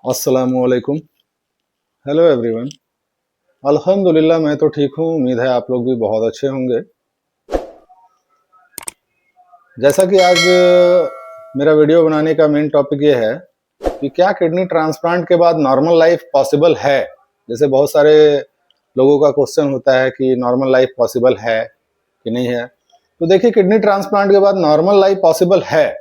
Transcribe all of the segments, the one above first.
अस्सलामुअलैकुम। Hello everyone. अल्हम्दुलिल्लाह मैं तो ठीक हूँ। उम्मीद है आप लोग भी बहुत अच्छे होंगे। जैसा कि आज मेरा वीडियो बनाने का मेन टॉपिक ये है कि क्या किडनी ट्रांसप्लांट के बाद नॉर्मल लाइफ पॉसिबल है। जैसे बहुत सारे लोगों का क्वेश्चन होता है कि नॉर्मल लाइफ पॉसिबल है कि नहीं है। तो देखिए, किडनी ट्रांसप्लांट के बाद नॉर्मल लाइफ पॉसिबल है,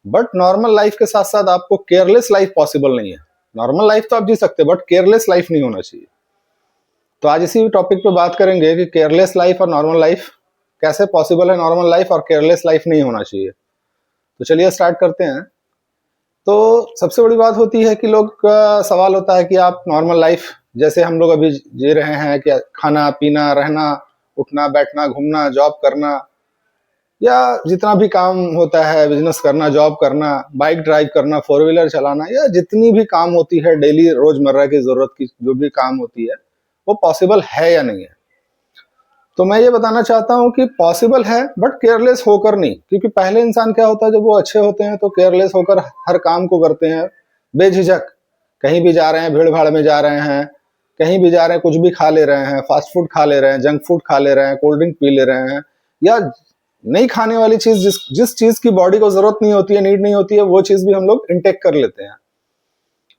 बट नॉर्मल लाइफ के साथ साथ आपको केयरलेस लाइफ पॉसिबल नहीं है। नॉर्मल लाइफ तो आप जी सकते हैं, बट केयरलेस लाइफ नहीं होना चाहिए। तो आज इसी टॉपिक पे बात करेंगे कि केयरलेस लाइफ और नॉर्मल लाइफ कैसे पॉसिबल है। नॉर्मल लाइफ और केयरलेस लाइफ नहीं होना चाहिए। तो चलिए स्टार्ट करते हैं। तो सबसे बड़ी बात होती है कि लोग का सवाल होता है कि आप नॉर्मल लाइफ जैसे हम लोग अभी जी रहे हैं, कि खाना पीना रहना उठना बैठना घूमना जॉब करना या जितना भी काम होता है, बिजनेस करना जॉब करना बाइक ड्राइव करना फोर व्हीलर चलाना या जितनी भी काम होती है डेली रोजमर्रा की जरूरत की जो भी काम होती है, वो पॉसिबल है या नहीं है। तो मैं ये बताना चाहता हूँ कि पॉसिबल है, बट केयरलेस होकर नहीं। क्योंकि पहले इंसान क्या होता है, जब वो अच्छे होते हैं तो केयरलेस होकर हर काम को करते हैं बेझिझक। कहीं भी जा रहे हैं, भीड़ भाड़ में जा रहे हैं, कहीं भी जा रहे हैं, कुछ भी खा ले रहे हैं, फास्ट फूड खा ले रहे हैं, जंक फूड खा ले रहे हैं, कोल्ड ड्रिंक पी ले रहे हैं, या नहीं खाने वाली चीज जिस चीज की बॉडी को जरूरत नहीं होती है, नीड नहीं होती है, वो चीज भी हम लोग इनटेक कर लेते हैं।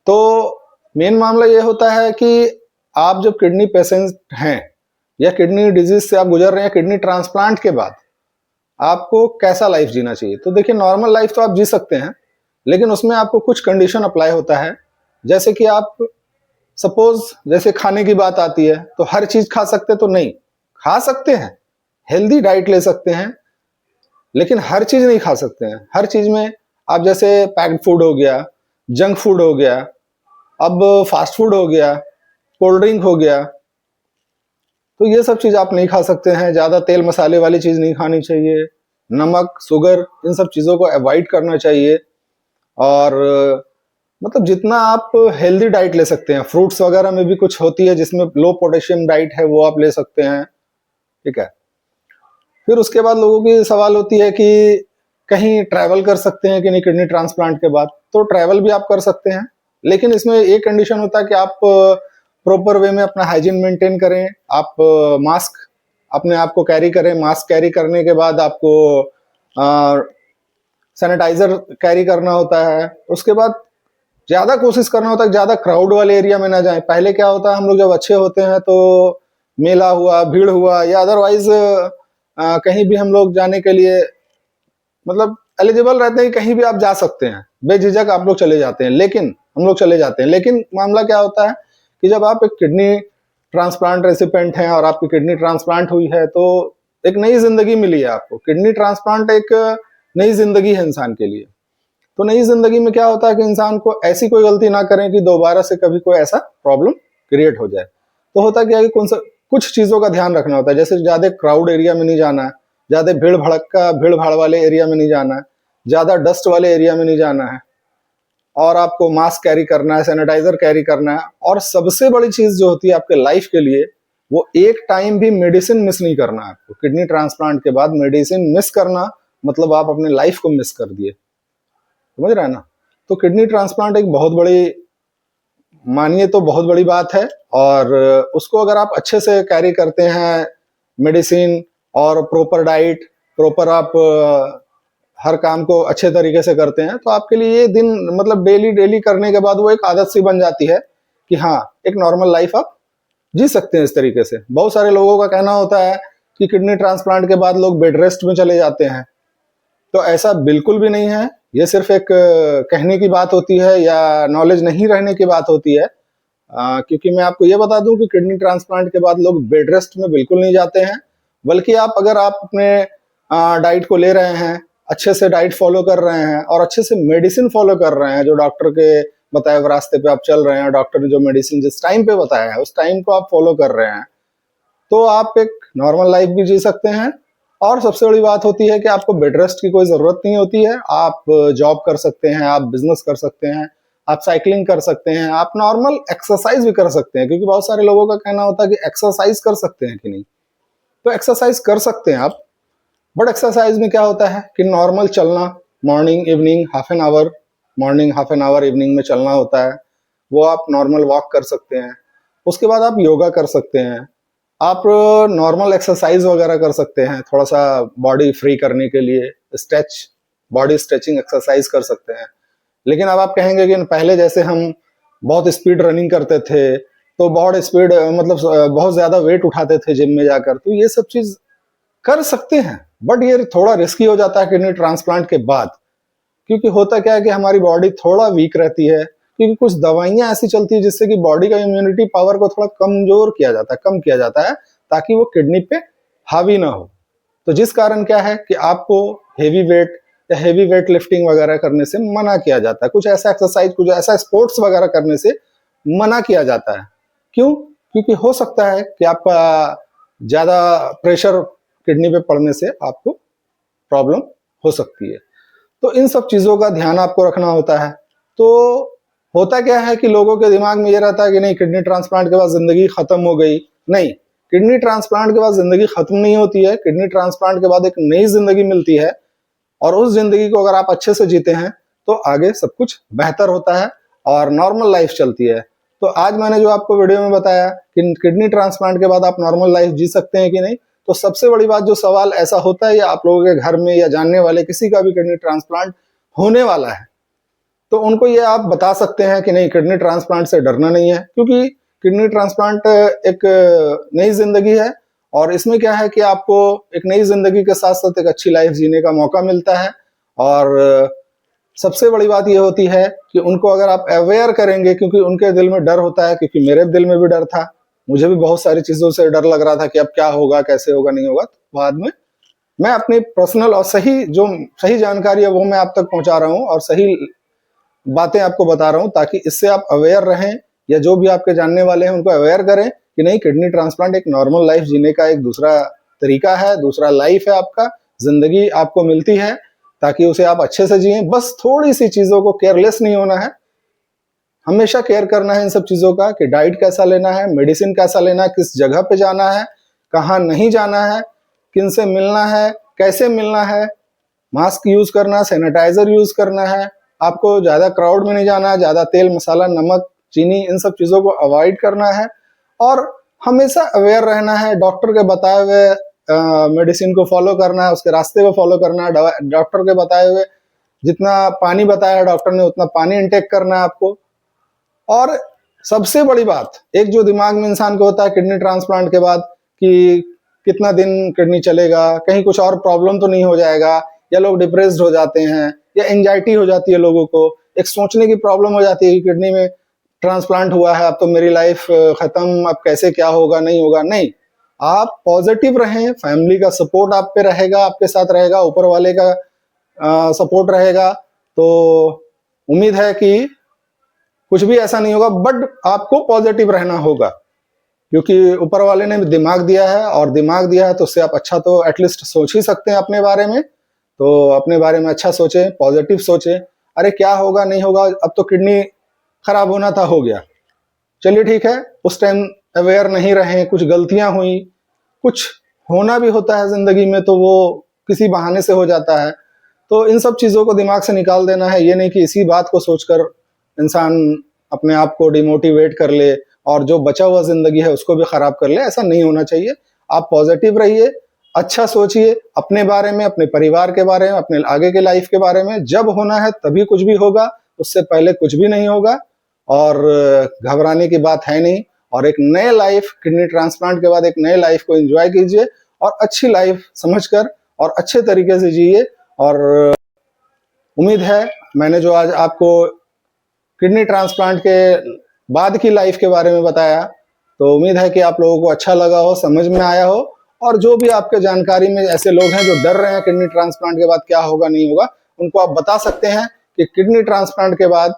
तो मेन मामला ये होता है कि आप जब किडनी पेशेंट हैं या किडनी डिजीज से आप गुजर रहे हैं, किडनी ट्रांसप्लांट के बाद आपको कैसा लाइफ जीना चाहिए। तो देखिए, नॉर्मल लाइफ तो आप जी सकते हैं, लेकिन उसमें आपको कुछ कंडीशन अप्लाई होता है। जैसे कि आप सपोज, जैसे खाने की बात आती है तो हर चीज खा सकते तो नहीं, खा सकते हैं, हेल्दी डाइट ले सकते हैं, लेकिन हर चीज नहीं खा सकते हैं। हर चीज में आप जैसे पैक्ड फूड हो गया, जंक फूड हो गया, अब फास्ट फूड हो गया, कोल्ड ड्रिंक हो गया, तो ये सब चीज आप नहीं खा सकते हैं। ज्यादा तेल मसाले वाली चीज नहीं खानी चाहिए, नमक शुगर इन सब चीजों को अवॉइड करना चाहिए। और मतलब जितना आप हेल्दी डाइट ले सकते हैं, फ्रूट्स वगैरह में भी कुछ होती है जिसमें लो पोटेशियम डाइट है, वो आप ले सकते हैं। ठीक है। फिर उसके बाद लोगों की सवाल होती है कि कहीं ट्रैवल कर सकते हैं कि नहीं किडनी ट्रांसप्लांट के बाद। तो ट्रैवल भी आप कर सकते हैं, लेकिन इसमें एक कंडीशन होता है कि आप प्रॉपर वे में अपना हाइजीन मेंटेन करें। आप मास्क अपने आप को कैरी करें। मास्क कैरी करने के बाद आपको सैनिटाइजर कैरी करना होता है। उसके बाद ज्यादा कोशिश करना होता है ज्यादा क्राउड वाले एरिया में ना जाएं। पहले क्या होता है, हम लोग जब अच्छे होते हैं तो मेला हुआ, भीड़ हुआ, या अदरवाइज कहीं भी हम लोग जाने के लिए मतलब एलिजिबल रहते हैं, कहीं भी आप जा सकते हैं, बेझिझक आप लोग चले जाते हैं। लेकिन हम लोग चले जाते हैं, लेकिन मामला क्या होता है कि जब आप एक किडनी ट्रांसप्लांट रेसिपेंट हैं और आपकी किडनी ट्रांसप्लांट हुई है, तो एक नई जिंदगी मिली है आपको। किडनी ट्रांसप्लांट एक नई जिंदगी है इंसान के लिए। तो नई जिंदगी में क्या होता है कि इंसान को ऐसी कोई गलती ना करें कि दोबारा से कभी कोई ऐसा प्रॉब्लम क्रिएट हो जाए। तो होता क्या है कि कुछ चीजों का ध्यान रखना होता है। जैसे ज्यादा क्राउड एरिया में नहीं जाना है, ज्यादा भीड़ भाड़ वाले एरिया में नहीं जाना है, ज्यादा डस्ट वाले एरिया में नहीं जाना है, और आपको मास्क कैरी करना है, सैनिटाइजर कैरी करना है। और सबसे बड़ी चीज जो होती है आपके लाइफ के लिए, वो एक टाइम भी मेडिसिन मिस नहीं करना है आपको। किडनी ट्रांसप्लांट के बाद मेडिसिन मिस करना मतलब आप अपने लाइफ को मिस कर दिए। समझ रहे हैं ना। तो किडनी ट्रांसप्लांट एक बहुत बड़ी, मानिए तो बहुत बड़ी बात है। और उसको अगर आप अच्छे से कैरी करते हैं, मेडिसिन और प्रॉपर डाइट, प्रॉपर आप हर काम को अच्छे तरीके से करते हैं, तो आपके लिए ये दिन मतलब डेली डेली करने के बाद वो एक आदत सी बन जाती है कि हाँ, एक नॉर्मल लाइफ आप जी सकते हैं इस तरीके से। बहुत सारे लोगों का कहना होता है कि किडनी ट्रांसप्लांट के बाद लोग बेड रेस्ट में चले जाते हैं। तो ऐसा बिल्कुल भी नहीं है। ये सिर्फ एक कहने की बात होती है या नॉलेज नहीं रहने की बात होती है। क्योंकि मैं आपको ये बता दूं कि किडनी ट्रांसप्लांट के बाद लोग बेड रेस्ट में बिल्कुल नहीं जाते हैं। बल्कि अगर आप अपने डाइट को ले रहे हैं, अच्छे से डाइट फॉलो कर रहे हैं और अच्छे से मेडिसिन फॉलो कर रहे हैं, जो डॉक्टर के बताए हुए रास्ते पे आप चल रहे हैं, डॉक्टर ने जो मेडिसिन जिस टाइम पे बताया है उस टाइम को आप फॉलो कर रहे हैं, तो आप एक नॉर्मल लाइफ भी जी सकते हैं। और सबसे बड़ी बात होती है कि आपको बेड रेस्ट की कोई जरूरत नहीं होती है। आप जॉब कर सकते हैं, आप बिजनेस कर सकते हैं, आप साइकिलिंग कर सकते हैं, आप नॉर्मल एक्सरसाइज भी कर सकते हैं। क्योंकि बहुत सारे लोगों का कहना होता है कि एक्सरसाइज कर सकते हैं कि नहीं। तो एक्सरसाइज कर सकते हैं आप, बट एक्सरसाइज में क्या होता है कि नॉर्मल चलना, morning evening half an hour, morning half an hour evening में चलना होता है। वो आप नॉर्मल वॉक कर सकते हैं। उसके बाद आप योगा कर सकते हैं, आप नॉर्मल एक्सरसाइज वगैरह कर सकते हैं, थोड़ा सा बॉडी फ्री करने के लिए बॉडी स्ट्रेचिंग एक्सरसाइज कर सकते हैं। लेकिन अब आप कहेंगे कि पहले जैसे हम बहुत स्पीड रनिंग करते थे, तो बहुत स्पीड मतलब बहुत ज्यादा वेट उठाते थे जिम में जाकर, तो ये सब चीज कर सकते हैं, बट ये थोड़ा रिस्की हो जाता है किडनी ट्रांसप्लांट के बाद। क्योंकि होता क्या है कि हमारी बॉडी थोड़ा वीक रहती है, क्योंकि कुछ दवाइयां ऐसी चलती है जिससे कि बॉडी का इम्यूनिटी पावर को थोड़ा कमजोर किया जाता है, कम किया जाता है, ताकि वो किडनी पे हावी ना हो। तो जिस कारण क्या है कि आपको हेवी वेट या हेवी वेट लिफ्टिंग वगैरह करने से मना किया जाता है, कुछ ऐसा एक्सरसाइज, कुछ ऐसा स्पोर्ट्स वगैरह करने से मना किया जाता है। क्यों? क्योंकि हो सकता है कि आपका ज्यादा प्रेशर किडनी पे पड़ने से आपको प्रॉब्लम हो सकती है। तो इन सब चीजों का ध्यान आपको रखना होता है। तो होता क्या है कि लोगों के दिमाग में ये रहता है कि नहीं, किडनी ट्रांसप्लांट के बाद जिंदगी खत्म हो गई। नहीं, किडनी ट्रांसप्लांट के बाद जिंदगी खत्म नहीं होती है। किडनी ट्रांसप्लांट के बाद एक नई जिंदगी मिलती है, और उस जिंदगी को अगर आप अच्छे से जीते हैं तो आगे सब कुछ बेहतर होता है और नॉर्मल लाइफ चलती है। तो आज मैंने जो आपको वीडियो में बताया कि किडनी ट्रांसप्लांट के बाद आप नॉर्मल लाइफ जी सकते हैं कि नहीं, तो सबसे बड़ी बात, जो सवाल ऐसा होता है या आप लोगों के घर में या जानने वाले किसी का भी किडनी ट्रांसप्लांट होने वाला है, तो उनको ये आप बता सकते हैं कि नहीं, किडनी ट्रांसप्लांट से डरना नहीं है। क्योंकि किडनी ट्रांसप्लांट एक नई जिंदगी है, और इसमें क्या है कि आपको एक नई जिंदगी के साथ साथ एक अच्छी लाइफ जीने का मौका मिलता है। और सबसे बड़ी बात यह होती है कि उनको अगर आप अवेयर करेंगे, क्योंकि उनके दिल में डर होता है, क्योंकि मेरे दिल में भी डर था, मुझे भी बहुत सारी चीजों से डर लग रहा था कि अब क्या होगा, कैसे होगा, नहीं होगा। तो बाद में मैं अपनी पर्सनल और सही जानकारी है वो मैं आप तक पहुंचा रहा हूं, और सही बातें आपको बता रहा हूं, ताकि इससे आप अवेयर रहें, या जो भी आपके जानने वाले हैं उनको अवेयर करें कि नहीं, किडनी ट्रांसप्लांट एक नॉर्मल लाइफ जीने का एक दूसरा तरीका है, दूसरा लाइफ है। आपका जिंदगी आपको मिलती है, ताकि उसे आप अच्छे से जिए। बस थोड़ी सी चीजों को केयरलेस नहीं होना है, हमेशा केयर करना है इन सब चीजों का, कि डाइट कैसा लेना है, मेडिसिन कैसा लेना है, किस जगह पे जाना है, कहाँ नहीं जाना है, किन से मिलना है, कैसे मिलना है, मास्क यूज करना, सैनिटाइजर यूज करना है, आपको ज्यादा क्राउड में नहीं जाना है, ज्यादा तेल मसाला नमक चीनी इन सब चीजों को अवॉइड करना है, और हमेशा अवेयर रहना है। डॉक्टर के बताए हुए मेडिसिन को फॉलो करना है, उसके रास्ते को फॉलो करना है। डॉक्टर के बताए हुए जितना पानी बताया है डॉक्टर ने, उतना पानी इंटेक करना है आपको। और सबसे बड़ी बात, एक जो दिमाग में इंसान को होता है किडनी ट्रांसप्लांट के बाद, कि कितना दिन किडनी चलेगा, कहीं कुछ और प्रॉब्लम तो नहीं हो जाएगा, या लोग डिप्रेस्ड हो जाते हैं, या एंजाइटी हो जाती है लोगों को, एक सोचने की प्रॉब्लम हो जाती है कि किडनी में ट्रांसप्लांट हुआ है, अब तो मेरी लाइफ खत्म, अब कैसे क्या होगा, नहीं होगा। नहीं, आप पॉजिटिव रहें, फैमिली का सपोर्ट आप पे रहेगा, आपके साथ रहेगा, ऊपर वाले का सपोर्ट रहेगा, तो उम्मीद है कि कुछ भी ऐसा नहीं होगा। बट आपको पॉजिटिव रहना होगा, क्योंकि ऊपर वाले ने दिमाग दिया है, और दिमाग दिया है तो उससे आप अच्छा तो एटलीस्ट सोच ही सकते हैं अपने बारे में। तो अपने बारे में अच्छा सोचें, पॉजिटिव सोचें। अरे क्या होगा, नहीं होगा, अब तो किडनी खराब होना था, हो गया, चलिए ठीक है। उस टाइम अवेयर नहीं रहे, कुछ गलतियां हुई, कुछ होना भी होता है जिंदगी में, तो वो किसी बहाने से हो जाता है। तो इन सब चीजों को दिमाग से निकाल देना है। ये नहीं कि इसी बात को सोचकर इंसान अपने आप को डिमोटिवेट कर ले और जो बचा हुआ जिंदगी है उसको भी खराब कर ले, ऐसा नहीं होना चाहिए। आप पॉजिटिव रहिए, अच्छा सोचिए अपने बारे में, अपने परिवार के बारे में, अपने आगे के लाइफ के बारे में। जब होना है तभी कुछ भी होगा, उससे पहले कुछ भी नहीं होगा, और घबराने की बात है नहीं। और एक नए लाइफ, किडनी ट्रांसप्लांट के बाद एक नए लाइफ को एंजॉय कीजिए, और अच्छी लाइफ समझकर और अच्छे तरीके से जिए। और उम्मीद है मैंने जो आज आपको किडनी ट्रांसप्लांट के बाद की लाइफ के बारे में बताया, तो उम्मीद है कि आप लोगों को अच्छा लगा हो, समझ में आया हो। और जो भी आपके जानकारी में ऐसे लोग हैं जो डर रहे हैं किडनी ट्रांसप्लांट के बाद क्या होगा नहीं होगा, उनको आप बता सकते हैं कि किडनी ट्रांसप्लांट के बाद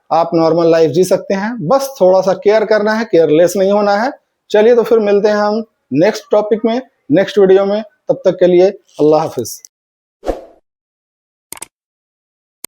आप नॉर्मल लाइफ जी सकते हैं। बस थोड़ा सा केयर करना है, केयरलेस नहीं होना है। चलिए तो फिर मिलते हैं हम नेक्स्ट टॉपिक में, नेक्स्ट वीडियो में। तब तक के लिए अल्लाह हाफिज।